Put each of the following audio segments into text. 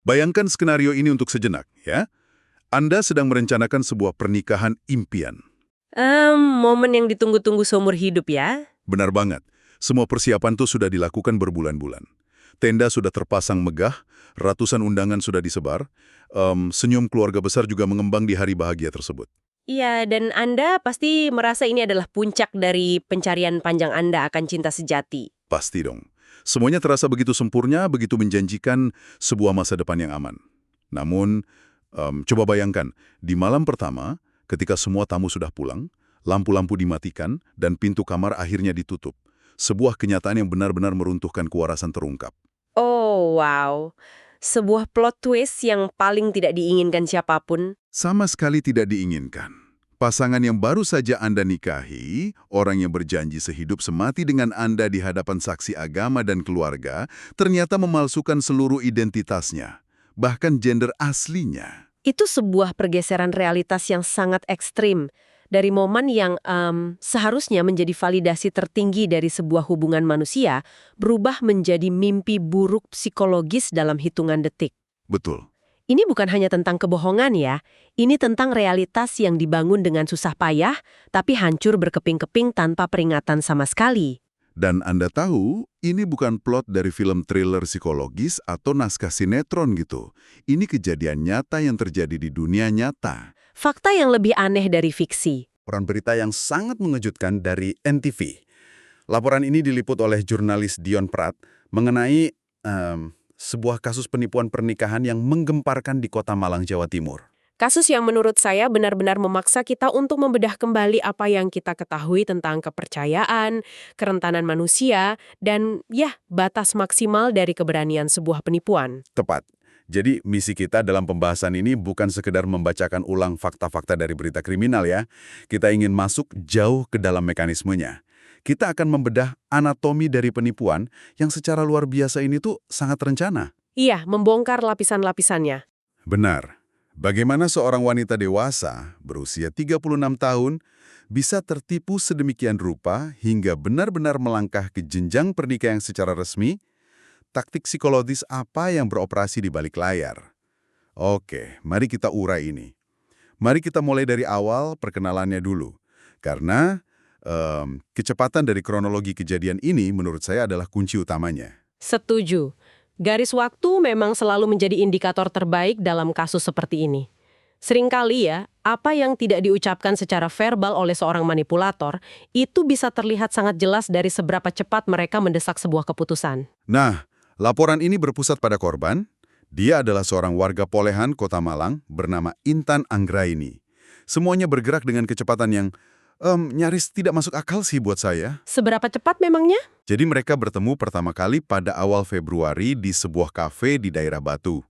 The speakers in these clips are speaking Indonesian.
Bayangkan skenario ini untuk sejenak, ya. Anda sedang merencanakan sebuah pernikahan impian. Momen yang ditunggu-tunggu seumur hidup ya. Benar banget. Semua persiapan tuh sudah dilakukan berbulan-bulan. Tenda sudah terpasang megah, ratusan undangan sudah disebar, senyum keluarga besar juga mengembang di hari bahagia tersebut. Iya, dan Anda pasti merasa ini adalah puncak dari pencarian panjang Anda akan cinta sejati. Pasti dong. Semuanya terasa begitu sempurna, begitu menjanjikan sebuah masa depan yang aman. Namun, coba bayangkan, di malam pertama, ketika semua tamu sudah pulang, lampu-lampu dimatikan, dan pintu kamar akhirnya ditutup. Sebuah kenyataan yang benar-benar meruntuhkan kewarasan terungkap. Oh, wow. Sebuah plot twist yang paling tidak diinginkan siapapun. Sama sekali tidak diinginkan. Pasangan yang baru saja Anda nikahi, orang yang berjanji sehidup semati dengan Anda di hadapan saksi agama dan keluarga, ternyata memalsukan seluruh identitasnya, bahkan gender aslinya. Itu sebuah pergeseran realitas yang sangat ekstrim. Dari momen yang seharusnya menjadi validasi tertinggi dari sebuah hubungan manusia, berubah menjadi mimpi buruk psikologis dalam hitungan detik. Betul. Ini bukan hanya tentang kebohongan ya, ini tentang realitas yang dibangun dengan susah payah, tapi hancur berkeping-keping tanpa peringatan sama sekali. Dan Anda tahu, ini bukan plot dari film thriller psikologis atau naskah sinetron gitu. Ini kejadian nyata yang terjadi di dunia nyata. Fakta yang lebih aneh dari fiksi. Laporan berita yang sangat mengejutkan dari NTV. Laporan ini diliput oleh jurnalis Dion Pratt mengenai sebuah kasus penipuan pernikahan yang menggemparkan di Kota Malang, Jawa Timur. Kasus yang menurut saya benar-benar memaksa kita untuk membedah kembali apa yang kita ketahui tentang kepercayaan, kerentanan manusia, dan batas maksimal dari keberanian sebuah penipuan. Tepat. Jadi misi kita dalam pembahasan ini bukan sekedar membacakan ulang fakta-fakta dari berita kriminal ya. Kita ingin masuk jauh ke dalam mekanismenya. Kita akan membedah anatomi dari penipuan yang secara luar biasa ini tuh sangat terencana. Iya, membongkar lapisan-lapisannya. Benar. Bagaimana seorang wanita dewasa berusia 36 tahun bisa tertipu sedemikian rupa hingga benar-benar melangkah ke jenjang pernikahan secara resmi? Taktik psikologis apa yang beroperasi di balik layar? Oke, mari kita urai ini. Mari kita mulai dari awal perkenalannya dulu. Karena kecepatan dari kronologi kejadian ini menurut saya adalah kunci utamanya. Setuju. Garis waktu memang selalu menjadi indikator terbaik dalam kasus seperti ini. Seringkali ya, apa yang tidak diucapkan secara verbal oleh seorang manipulator, itu bisa terlihat sangat jelas dari seberapa cepat mereka mendesak sebuah keputusan. Nah, laporan ini berpusat pada korban. Dia adalah seorang warga Polehan, Kota Malang, bernama Intan Anggraini. Semuanya bergerak dengan kecepatan yang nyaris tidak masuk akal sih buat saya. Seberapa cepat memangnya? Jadi mereka bertemu pertama kali pada awal Februari di sebuah kafe di daerah Batu.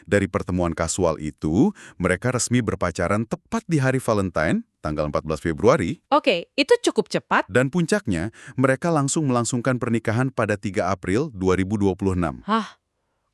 Dari pertemuan kasual itu, mereka resmi berpacaran tepat di hari Valentine, tanggal 14 Februari. Oke, itu cukup cepat. Dan puncaknya, mereka langsung melangsungkan pernikahan pada 3 April 2026.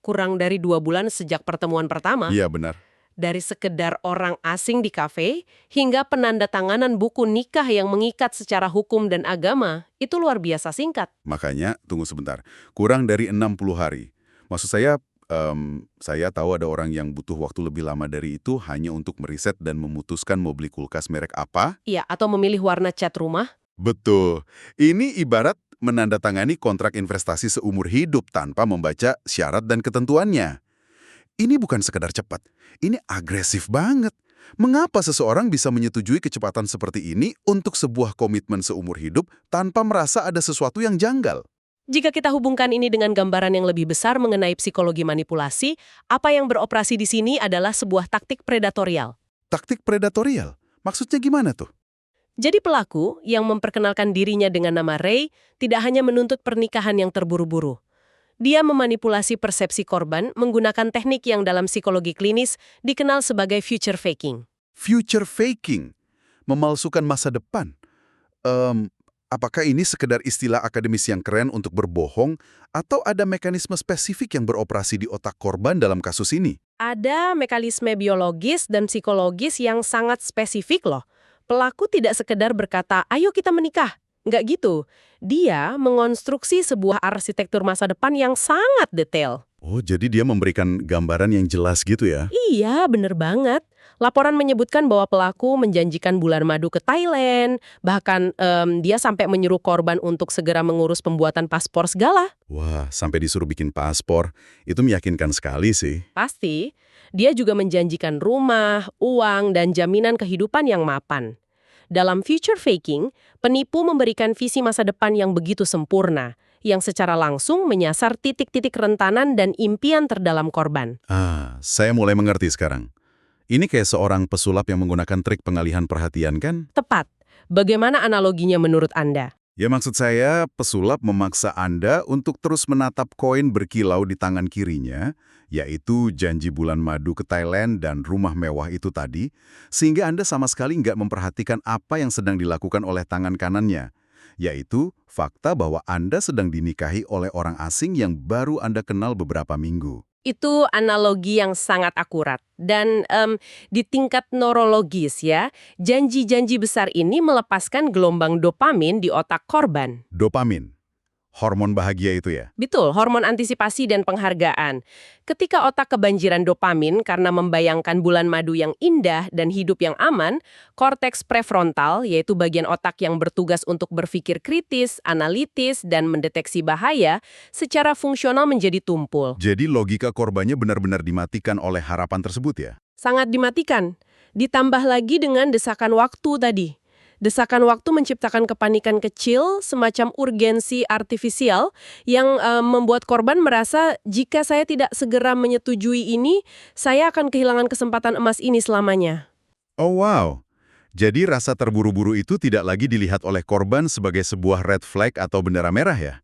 Kurang dari 2 bulan sejak pertemuan pertama. Iya, benar. Dari sekedar orang asing di kafe, hingga penandatanganan buku nikah yang mengikat secara hukum dan agama, itu luar biasa singkat. Makanya, tunggu sebentar, kurang dari 60 hari. Maksud saya tahu ada orang yang butuh waktu lebih lama dari itu hanya untuk meriset dan memutuskan mau beli kulkas merek apa. Iya, atau memilih warna cat rumah. Betul. Ini ibarat menandatangani kontrak investasi seumur hidup tanpa membaca syarat dan ketentuannya. Ini bukan sekedar cepat, ini agresif banget. Mengapa seseorang bisa menyetujui kecepatan seperti ini untuk sebuah komitmen seumur hidup tanpa merasa ada sesuatu yang janggal? Jika kita hubungkan ini dengan gambaran yang lebih besar mengenai psikologi manipulasi, apa yang beroperasi di sini adalah sebuah taktik predatorial. Taktik predatorial? Maksudnya gimana tuh? Jadi pelaku yang memperkenalkan dirinya dengan nama Ray tidak hanya menuntut pernikahan yang terburu-buru. Dia memanipulasi persepsi korban menggunakan teknik yang dalam psikologi klinis dikenal sebagai future faking. Future faking? Memalsukan masa depan? Apakah ini sekedar istilah akademis yang keren untuk berbohong atau ada mekanisme spesifik yang beroperasi di otak korban dalam kasus ini? Ada mekanisme biologis dan psikologis yang sangat spesifik loh. Pelaku tidak sekedar berkata, ayo kita menikah. Nggak gitu. Dia mengonstruksi sebuah arsitektur masa depan yang sangat detail. Oh, jadi dia memberikan gambaran yang jelas gitu ya? Iya, bener banget. Laporan menyebutkan bahwa pelaku menjanjikan bulan madu ke Thailand, bahkan dia sampai menyuruh korban untuk segera mengurus pembuatan paspor segala. Wah, sampai disuruh bikin paspor. Itu meyakinkan sekali sih. Pasti, dia juga menjanjikan rumah, uang, dan jaminan kehidupan yang mapan. Dalam future faking, penipu memberikan visi masa depan yang begitu sempurna, yang secara langsung menyasar titik-titik rentanan dan impian terdalam korban. Saya mulai mengerti sekarang. Ini kayak seorang pesulap yang menggunakan trik pengalihan perhatian kan? Tepat. Bagaimana analoginya menurut Anda? Ya maksud saya, pesulap memaksa Anda untuk terus menatap koin berkilau di tangan kirinya, yaitu janji bulan madu ke Thailand dan rumah mewah itu tadi, sehingga Anda sama sekali nggak memperhatikan apa yang sedang dilakukan oleh tangan kanannya, yaitu fakta bahwa Anda sedang dinikahi oleh orang asing yang baru Anda kenal beberapa minggu. Itu analogi yang sangat akurat. Dan di tingkat neurologis ya, janji-janji besar ini melepaskan gelombang dopamin di otak korban. Dopamin, hormon bahagia itu ya? Betul, hormon antisipasi dan penghargaan. Ketika otak kebanjiran dopamin karena membayangkan bulan madu yang indah dan hidup yang aman, korteks prefrontal, yaitu bagian otak yang bertugas untuk berpikir kritis, analitis, dan mendeteksi bahaya, secara fungsional menjadi tumpul. Jadi logika korbannya benar-benar dimatikan oleh harapan tersebut ya? Sangat dimatikan. Ditambah lagi dengan desakan waktu tadi. Desakan waktu menciptakan kepanikan kecil, semacam urgensi artifisial, yang membuat korban merasa jika saya tidak segera menyetujui ini, saya akan kehilangan kesempatan emas ini selamanya. Oh wow, jadi rasa terburu-buru itu tidak lagi dilihat oleh korban sebagai sebuah red flag atau bendera merah ya?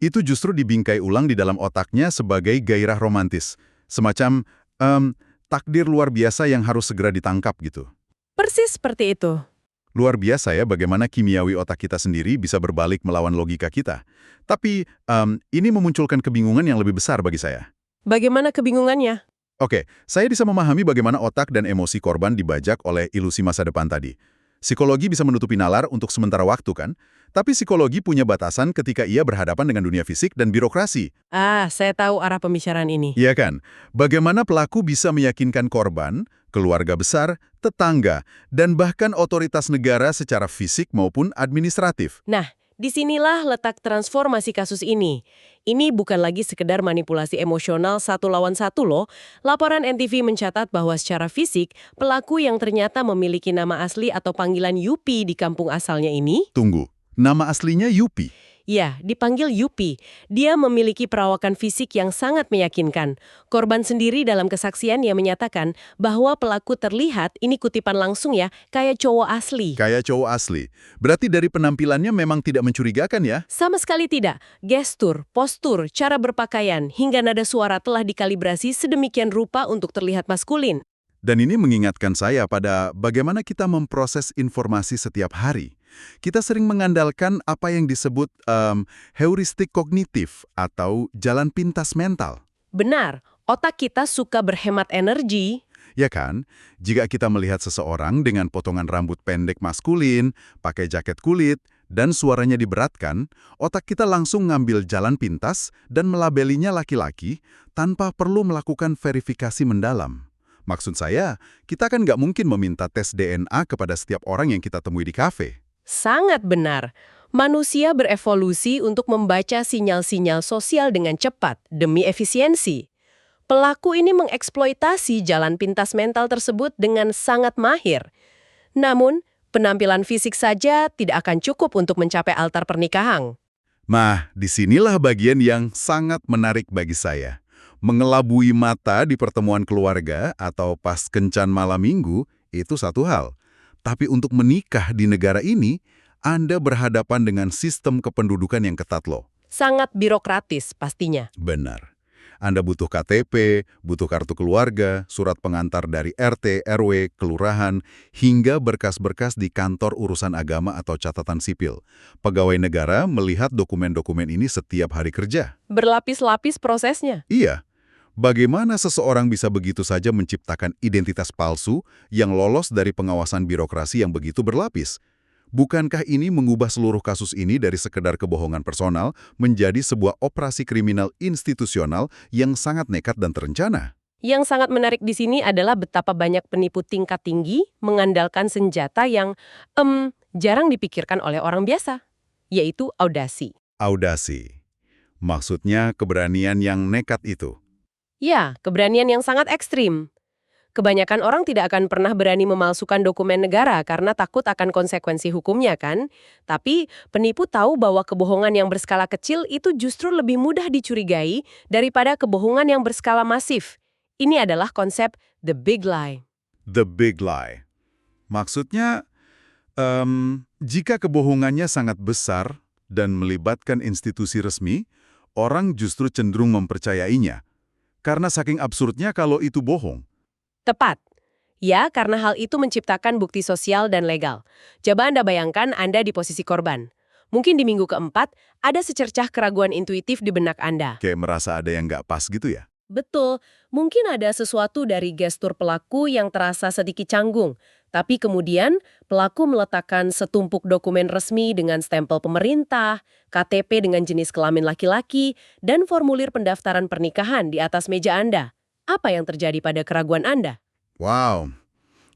Itu justru dibingkai ulang di dalam otaknya sebagai gairah romantis. Semacam takdir luar biasa yang harus segera ditangkap gitu. Persis seperti itu. Luar biasa ya bagaimana kimiawi otak kita sendiri bisa berbalik melawan logika kita. Tapi ini memunculkan kebingungan yang lebih besar bagi saya. Bagaimana kebingungannya? Oke, saya bisa memahami bagaimana otak dan emosi korban dibajak oleh ilusi masa depan tadi. Psikologi bisa menutupi nalar untuk sementara waktu kan? Tapi psikologi punya batasan ketika ia berhadapan dengan dunia fisik dan birokrasi. Saya tahu arah pembicaraan ini. Iya kan? Bagaimana pelaku bisa meyakinkan korban, keluarga besar, tetangga, dan bahkan otoritas negara secara fisik maupun administratif. Nah, disinilah letak transformasi kasus ini. Ini bukan lagi sekedar manipulasi emosional satu lawan satu loh. Laporan NTV mencatat bahwa secara fisik, pelaku yang ternyata memiliki nama asli atau panggilan Yupi di kampung asalnya ini, Tunggu, nama aslinya Yupi? ya, dipanggil Yupi. Dia memiliki perawakan fisik yang sangat meyakinkan. Korban sendiri dalam kesaksian yang menyatakan bahwa pelaku terlihat, ini kutipan langsung ya, kayak cowok asli. Kayak cowok asli. Berarti dari penampilannya memang tidak mencurigakan ya? Sama sekali tidak. Gestur, postur, cara berpakaian, hingga nada suara telah dikalibrasi sedemikian rupa untuk terlihat maskulin. Dan ini mengingatkan saya pada bagaimana kita memproses informasi setiap hari. Kita sering mengandalkan apa yang disebut heuristik kognitif atau jalan pintas mental. Benar, otak kita suka berhemat energi. Ya kan? Jika kita melihat seseorang dengan potongan rambut pendek maskulin, pakai jaket kulit, dan suaranya diberatkan, otak kita langsung ngambil jalan pintas dan melabelinya laki-laki tanpa perlu melakukan verifikasi mendalam. Maksud saya, kita kan nggak mungkin meminta tes DNA kepada setiap orang yang kita temui di kafe. Sangat benar. Manusia berevolusi untuk membaca sinyal-sinyal sosial dengan cepat demi efisiensi. Pelaku ini mengeksploitasi jalan pintas mental tersebut dengan sangat mahir. Namun, penampilan fisik saja tidak akan cukup untuk mencapai altar pernikahan. Nah, disinilah bagian yang sangat menarik bagi saya. Mengelabui mata di pertemuan keluarga atau pas kencan malam minggu itu satu hal. Tapi untuk menikah di negara ini, Anda berhadapan dengan sistem kependudukan yang ketat loh. Sangat birokratis pastinya. Benar. Anda butuh KTP, butuh kartu keluarga, surat pengantar dari RT, RW, kelurahan, hingga berkas-berkas di kantor urusan agama atau catatan sipil. Pegawai negara melihat dokumen-dokumen ini setiap hari kerja. Berlapis-lapis prosesnya. Iya. Bagaimana seseorang bisa begitu saja menciptakan identitas palsu yang lolos dari pengawasan birokrasi yang begitu berlapis? Bukankah ini mengubah seluruh kasus ini dari sekedar kebohongan personal menjadi sebuah operasi kriminal institusional yang sangat nekat dan terencana? Yang sangat menarik di sini adalah betapa banyak penipu tingkat tinggi mengandalkan senjata yang jarang dipikirkan oleh orang biasa, yaitu audasi. Audasi. Maksudnya keberanian yang nekat itu. Ya, keberanian yang sangat ekstrim. Kebanyakan orang tidak akan pernah berani memalsukan dokumen negara karena takut akan konsekuensi hukumnya kan? Tapi penipu tahu bahwa kebohongan yang berskala kecil itu justru lebih mudah dicurigai daripada kebohongan yang berskala masif. Ini adalah konsep the big lie. The big lie. Maksudnya, jika kebohongannya sangat besar dan melibatkan institusi resmi, orang justru cenderung mempercayainya. Karena saking absurdnya kalau itu bohong. Tepat. Ya, karena hal itu menciptakan bukti sosial dan legal. Coba Anda bayangkan Anda di posisi korban. Mungkin di minggu keempat, ada secercah keraguan intuitif di benak Anda. Kayak merasa ada yang nggak pas gitu ya? Betul, mungkin ada sesuatu dari gestur pelaku yang terasa sedikit canggung. Tapi kemudian, pelaku meletakkan setumpuk dokumen resmi dengan stempel pemerintah, KTP dengan jenis kelamin laki-laki, dan formulir pendaftaran pernikahan di atas meja Anda. Apa yang terjadi pada keraguan Anda? Wow,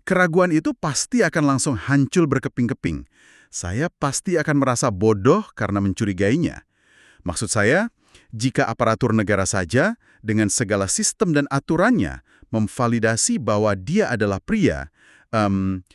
keraguan itu pasti akan langsung hancur berkeping-keping. Saya pasti akan merasa bodoh karena mencurigainya. Maksud saya, jika aparatur negara saja dengan segala sistem dan aturannya memvalidasi bahwa dia adalah pria,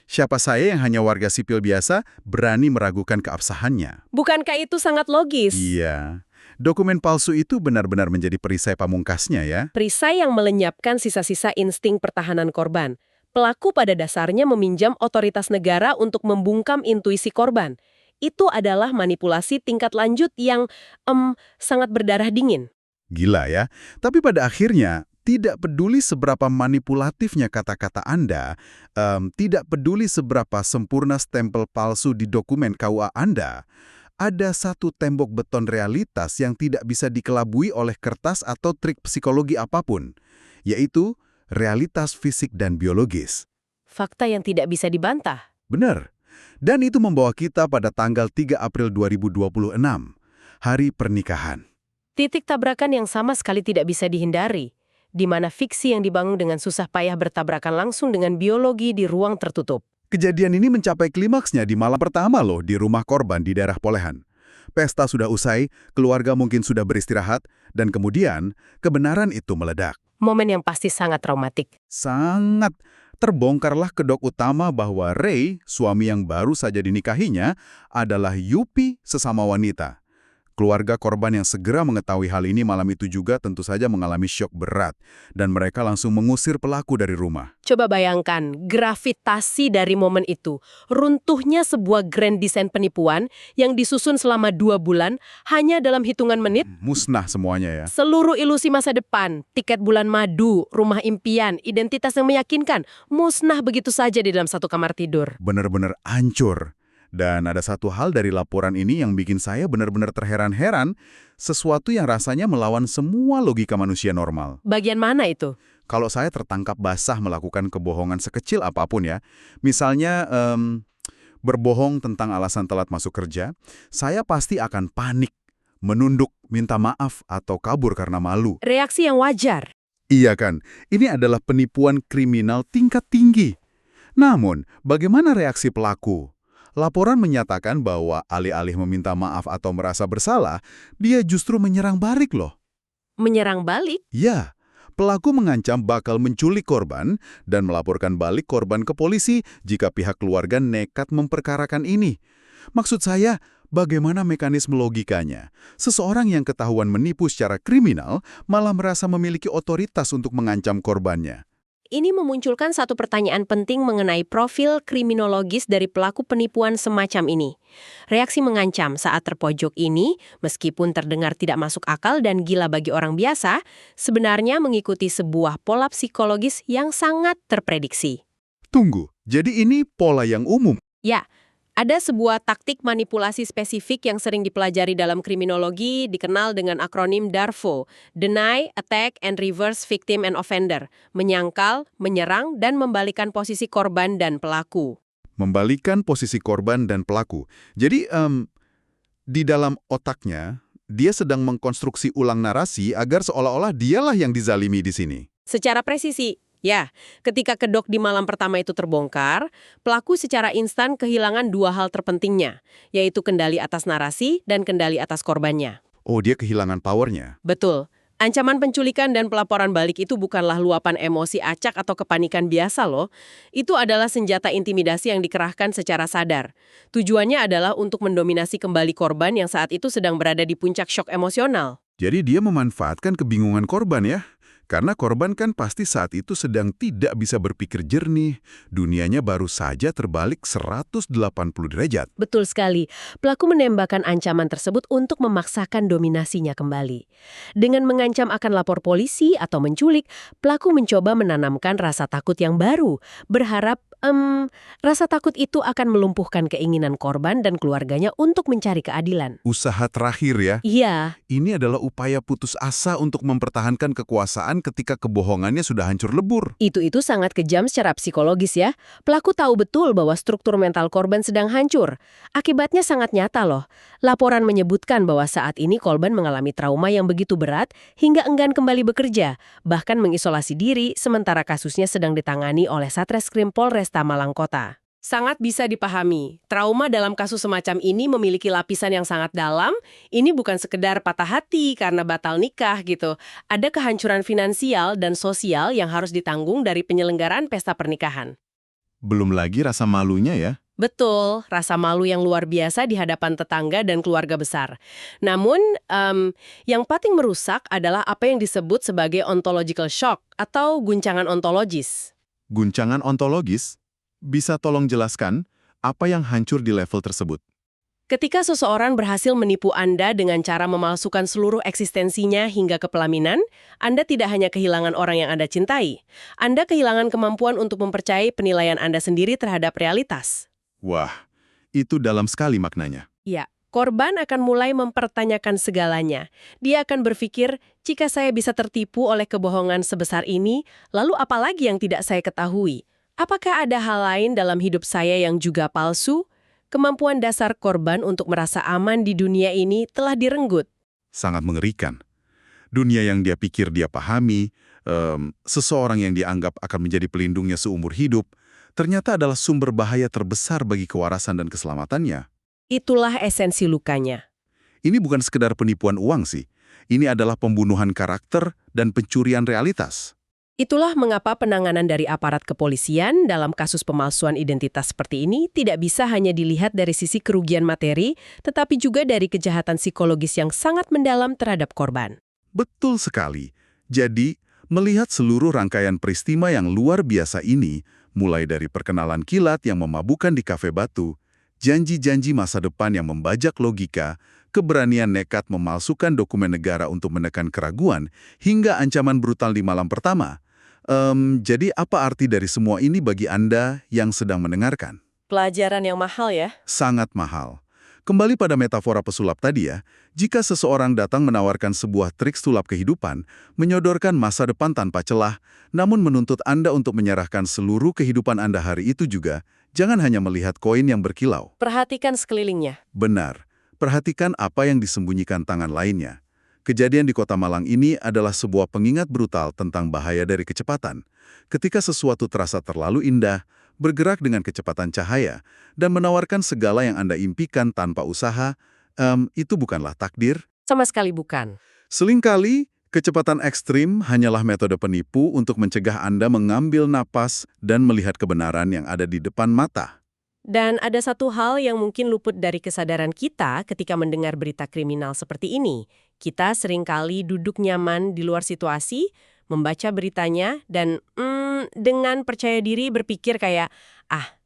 siapa saya yang hanya warga sipil biasa berani meragukan keabsahannya? Bukankah itu sangat logis? Iya, dokumen palsu itu benar-benar menjadi perisai pamungkasnya ya. Perisai yang melenyapkan sisa-sisa insting pertahanan korban. Pelaku pada dasarnya meminjam otoritas negara untuk membungkam intuisi korban. Itu adalah manipulasi tingkat lanjut yang sangat berdarah dingin. Gila ya, tapi pada akhirnya tidak peduli seberapa manipulatifnya kata-kata Anda, tidak peduli seberapa sempurna stempel palsu di dokumen KUA Anda, ada satu tembok beton realitas yang tidak bisa dikelabui oleh kertas atau trik psikologi apapun, yaitu realitas fisik dan biologis. Fakta yang tidak bisa dibantah. Benar. Dan itu membawa kita pada tanggal 3 April 2026, hari pernikahan. Titik tabrakan yang sama sekali tidak bisa dihindari, di mana fiksi yang dibangun dengan susah payah bertabrakan langsung dengan biologi di ruang tertutup. Kejadian ini mencapai klimaksnya di malam pertama loh di rumah korban di daerah Polehan. Pesta sudah usai, keluarga mungkin sudah beristirahat, dan kemudian kebenaran itu meledak. Momen yang pasti sangat traumatik. Sangat. Terbongkarlah kedok utama bahwa Ray, suami yang baru saja dinikahinya, adalah Yupi sesama wanita. Keluarga korban yang segera mengetahui hal ini malam itu juga tentu saja mengalami syok berat, dan mereka langsung mengusir pelaku dari rumah. Coba bayangkan, gravitasi dari momen itu. Runtuhnya sebuah grand design penipuan yang disusun selama 2 bulan hanya dalam hitungan menit. Musnah semuanya ya. Seluruh ilusi masa depan, tiket bulan madu, rumah impian, identitas yang meyakinkan, musnah begitu saja di dalam satu kamar tidur. Benar-benar hancur. Dan ada satu hal dari laporan ini yang bikin saya benar-benar terheran-heran, sesuatu yang rasanya melawan semua logika manusia normal. Bagian mana itu? Kalau saya tertangkap basah melakukan kebohongan sekecil apapun ya, misalnya berbohong tentang alasan telat masuk kerja, saya pasti akan panik, menunduk, minta maaf, atau kabur karena malu. Reaksi yang wajar. Iya kan, ini adalah penipuan kriminal tingkat tinggi. Namun, bagaimana reaksi pelaku? Laporan menyatakan bahwa alih-alih meminta maaf atau merasa bersalah, dia justru menyerang balik loh. Menyerang balik? Ya, pelaku mengancam bakal menculik korban dan melaporkan balik korban ke polisi jika pihak keluarga nekat memperkarakan ini. Maksud saya, bagaimana mekanisme logikanya? Seseorang yang ketahuan menipu secara kriminal malah merasa memiliki otoritas untuk mengancam korbannya. Ini memunculkan satu pertanyaan penting mengenai profil kriminologis dari pelaku penipuan semacam ini. Reaksi mengancam saat terpojok ini, meskipun terdengar tidak masuk akal dan gila bagi orang biasa, sebenarnya mengikuti sebuah pola psikologis yang sangat terprediksi. Tunggu, jadi ini pola yang umum? Ya, ada sebuah taktik manipulasi spesifik yang sering dipelajari dalam kriminologi dikenal dengan akronim DARVO, Deny, Attack, and Reverse Victim and Offender, menyangkal, menyerang, dan membalikan posisi korban dan pelaku. Membalikan posisi korban dan pelaku. Jadi, di dalam otaknya, dia sedang mengkonstruksi ulang narasi agar seolah-olah dialah yang dizalimi di sini. Secara presisi, ya, ketika kedok di malam pertama itu terbongkar, pelaku secara instan kehilangan dua hal terpentingnya, yaitu kendali atas narasi dan kendali atas korbannya. Oh, dia kehilangan powernya. Betul. Ancaman penculikan dan pelaporan balik itu bukanlah luapan emosi acak atau kepanikan biasa loh. Itu adalah senjata intimidasi yang dikerahkan secara sadar. Tujuannya adalah untuk mendominasi kembali korban yang saat itu sedang berada di puncak syok emosional. Jadi dia memanfaatkan kebingungan korban ya. Karena korban kan pasti saat itu sedang tidak bisa berpikir jernih. Dunianya baru saja terbalik 180 derajat. Betul sekali. Pelaku menembakkan ancaman tersebut untuk memaksakan dominasinya kembali. Dengan mengancam akan lapor polisi atau menculik, pelaku mencoba menanamkan rasa takut yang baru, berharap rasa takut itu akan melumpuhkan keinginan korban dan keluarganya untuk mencari keadilan. Usaha terakhir ya. Iya, Ini adalah upaya putus asa untuk mempertahankan kekuasaan ketika kebohongannya sudah hancur lebur. itu sangat kejam secara psikologis ya. Pelaku tahu betul bahwa struktur mental korban sedang hancur. Akibatnya sangat nyata loh. Laporan menyebutkan bahwa saat ini korban mengalami trauma yang begitu berat hingga enggan kembali bekerja, bahkan mengisolasi diri sementara kasusnya sedang ditangani oleh Satreskrim Polresta Malang Kota. Sangat bisa dipahami. Trauma dalam kasus semacam ini memiliki lapisan yang sangat dalam. Ini bukan sekedar patah hati karena batal nikah gitu. Ada kehancuran finansial dan sosial yang harus ditanggung dari penyelenggaraan pesta pernikahan. Belum lagi rasa malunya ya. Betul, rasa malu yang luar biasa di hadapan tetangga dan keluarga besar. Namun, yang paling merusak adalah apa yang disebut sebagai ontological shock atau guncangan ontologis. Guncangan ontologis? Bisa tolong jelaskan apa yang hancur di level tersebut? Ketika seseorang berhasil menipu Anda dengan cara memalsukan seluruh eksistensinya hingga ke pelaminan, Anda tidak hanya kehilangan orang yang Anda cintai, Anda kehilangan kemampuan untuk mempercayai penilaian Anda sendiri terhadap realitas. Wah, itu dalam sekali maknanya. Ya, korban akan mulai mempertanyakan segalanya. Dia akan berpikir, jika saya bisa tertipu oleh kebohongan sebesar ini, lalu apa lagi yang tidak saya ketahui? Apakah ada hal lain dalam hidup saya yang juga palsu? Kemampuan dasar korban untuk merasa aman di dunia ini telah direnggut. Sangat mengerikan. Dunia yang dia pikir dia pahami, seseorang yang dianggap akan menjadi pelindungnya seumur hidup, ternyata adalah sumber bahaya terbesar bagi kewarasan dan keselamatannya. Itulah esensi lukanya. Ini bukan sekedar penipuan uang sih. Ini adalah pembunuhan karakter dan pencurian realitas. Itulah mengapa penanganan dari aparat kepolisian dalam kasus pemalsuan identitas seperti ini tidak bisa hanya dilihat dari sisi kerugian materi, tetapi juga dari kejahatan psikologis yang sangat mendalam terhadap korban. Betul sekali. Jadi, melihat seluruh rangkaian peristiwa yang luar biasa ini, mulai dari perkenalan kilat yang memabukkan di kafe batu, janji-janji masa depan yang membajak logika, keberanian nekat memalsukan dokumen negara untuk menekan keraguan, hingga ancaman brutal di malam pertama. Jadi apa arti dari semua ini bagi Anda yang sedang mendengarkan? Pelajaran yang mahal ya? Sangat mahal. Kembali pada metafora pesulap tadi ya, jika seseorang datang menawarkan sebuah trik sulap kehidupan, menyodorkan masa depan tanpa celah, namun menuntut Anda untuk menyerahkan seluruh kehidupan Anda hari itu juga, jangan hanya melihat koin yang berkilau. Perhatikan sekelilingnya. Benar, perhatikan apa yang disembunyikan tangan lainnya. Kejadian di Kota Malang ini adalah sebuah pengingat brutal tentang bahaya dari kecepatan. Ketika sesuatu terasa terlalu indah, bergerak dengan kecepatan cahaya, dan menawarkan segala yang Anda impikan tanpa usaha, itu bukanlah takdir. Sama sekali bukan. Seringkali, kecepatan ekstrim hanyalah metode penipu untuk mencegah Anda mengambil napas dan melihat kebenaran yang ada di depan mata. Dan ada satu hal yang mungkin luput dari kesadaran kita ketika mendengar berita kriminal seperti ini. Kita seringkali duduk nyaman di luar situasi, membaca beritanya, dan dengan percaya diri berpikir kayak,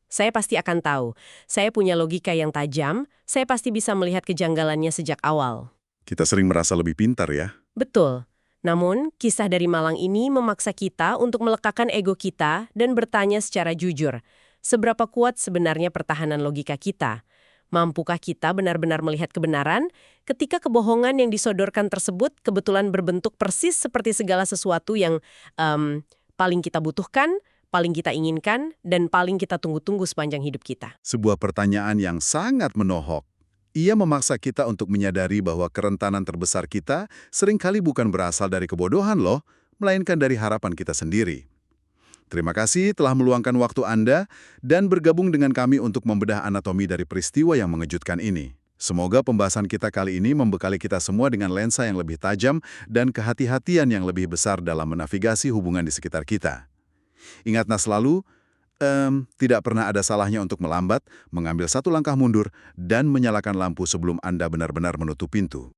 saya pasti akan tahu. Saya punya logika yang tajam, saya pasti bisa melihat kejanggalannya sejak awal. Kita sering merasa lebih pintar ya. Betul. Namun, kisah dari Malang ini memaksa kita untuk melekakkan ego kita dan bertanya secara jujur, seberapa kuat sebenarnya pertahanan logika kita? Mampukah kita benar-benar melihat kebenaran ketika kebohongan yang disodorkan tersebut kebetulan berbentuk persis seperti segala sesuatu yang paling kita butuhkan, paling kita inginkan, dan paling kita tunggu-tunggu sepanjang hidup kita. Sebuah pertanyaan yang sangat menohok. Ia memaksa kita untuk menyadari bahwa kerentanan terbesar kita seringkali bukan berasal dari kebodohan loh, melainkan dari harapan kita sendiri. Terima kasih telah meluangkan waktu Anda dan bergabung dengan kami untuk membedah anatomi dari peristiwa yang mengejutkan ini. Semoga pembahasan kita kali ini membekali kita semua dengan lensa yang lebih tajam dan kehati-hatian yang lebih besar dalam menavigasi hubungan di sekitar kita. Ingatlah selalu, tidak pernah ada salahnya untuk melambat, mengambil satu langkah mundur, dan menyalakan lampu sebelum Anda benar-benar menutup pintu.